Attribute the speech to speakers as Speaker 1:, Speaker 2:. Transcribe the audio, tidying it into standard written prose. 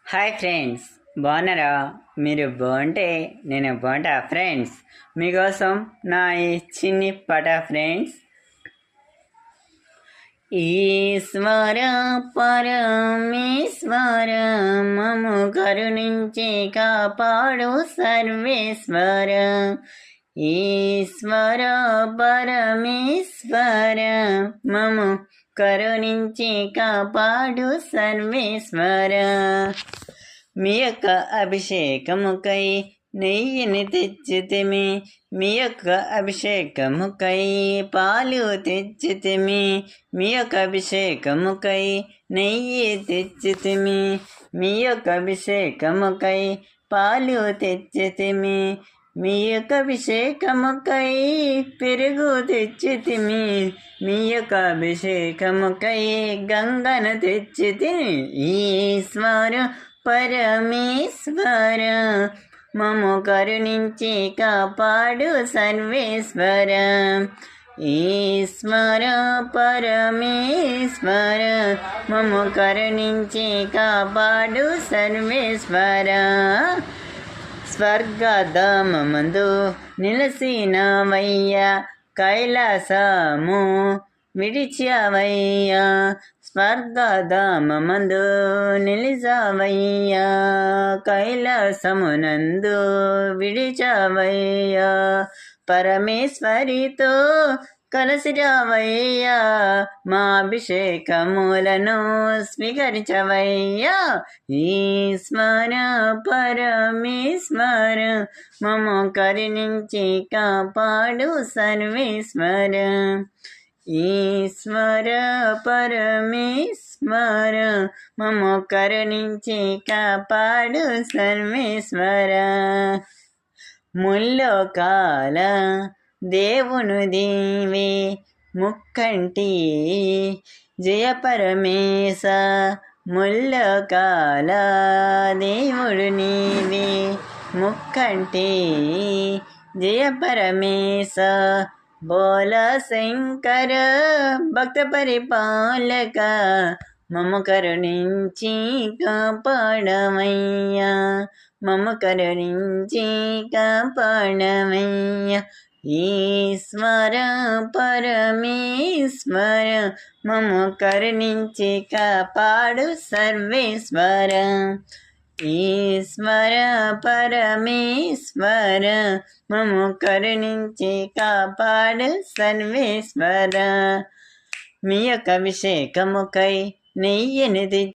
Speaker 1: Hi friends, బాగున్నారా? మీరు బాగుంటే నేను బాగుంటా ఫ్రెండ్స్. మీకోసం నా ఈ చిన్ని పాట ఫ్రెండ్స్. ఈశ్వర పరమేశ్వర మము కరుణించి కాపాడు సర్వేశ్వర. ఈశ్వర పరమేశ్వర మము కరుణించి కాపాడు సర్వేశ్వర. మీ యొక్క అభిషేకముకై నెయ్యిని తెచ్చితిమి, మీ యొక్క అభిషేకముకై పాలు తెచ్చితిమి, మీ యొక్క అభిషేకముకై నెయ్యి తెచ్చితిమి, మీ యొక్క అభిషేకముకై పాలు తెచ్చితిమి, మీ యొక్క అభిషేకముకై పెరుగు తెచ్చితిమి, మీ యొక్క అభిషేకముకై గంగను తెచ్చితిమి. ఈశ్వర పరమేశ్వర మము కరుణించి కాపాడు సర్వేశ్వర. ఈశ్వర పరమేశ్వర మము కరుణించి కాపాడు సర్వేశ్వర. స్వర్గధామమందు నిలసినవయ్యా, కైలాసము విడిచావయ్యా, స్వర్గధామమందు నిలిచావయ్యా, కైలాసమునందు విడిచావయ్యా, పరమేశ్వరితో కలసిరావయ్యా, మా అభిషేకములను స్వీకరించవయ్యా. ఈశ్వర పరమేశ్వర మము కరుణించి కాపాడు సర్వేశ్వర. ఈశ్వర పరమేశ్వర మము కరుణించి కాపాడు సర్వేశ్వర. ముల్లోకాల దేవును దీవే ముక్కంటి జయ పరమేశ, ముల్లోకాల దేవుడు నీవే ముక్కంటి జయ పరమేశ. బోల శంకర భక్త పరిపాలక మము కరుణించి కాపాడమయ్యా, మము కరుణించి కాపాడమయ్యా. ఈశ్వర పరమేశ్వర మము కరుణించి కాపాడు సర్వేశ్వర. ఈశ్వర పరమేశ్వర మము కరుణించి కాపాడు సర్వేశ్వర. మీ యొక్క అభిషేకముకై నెయ్యిని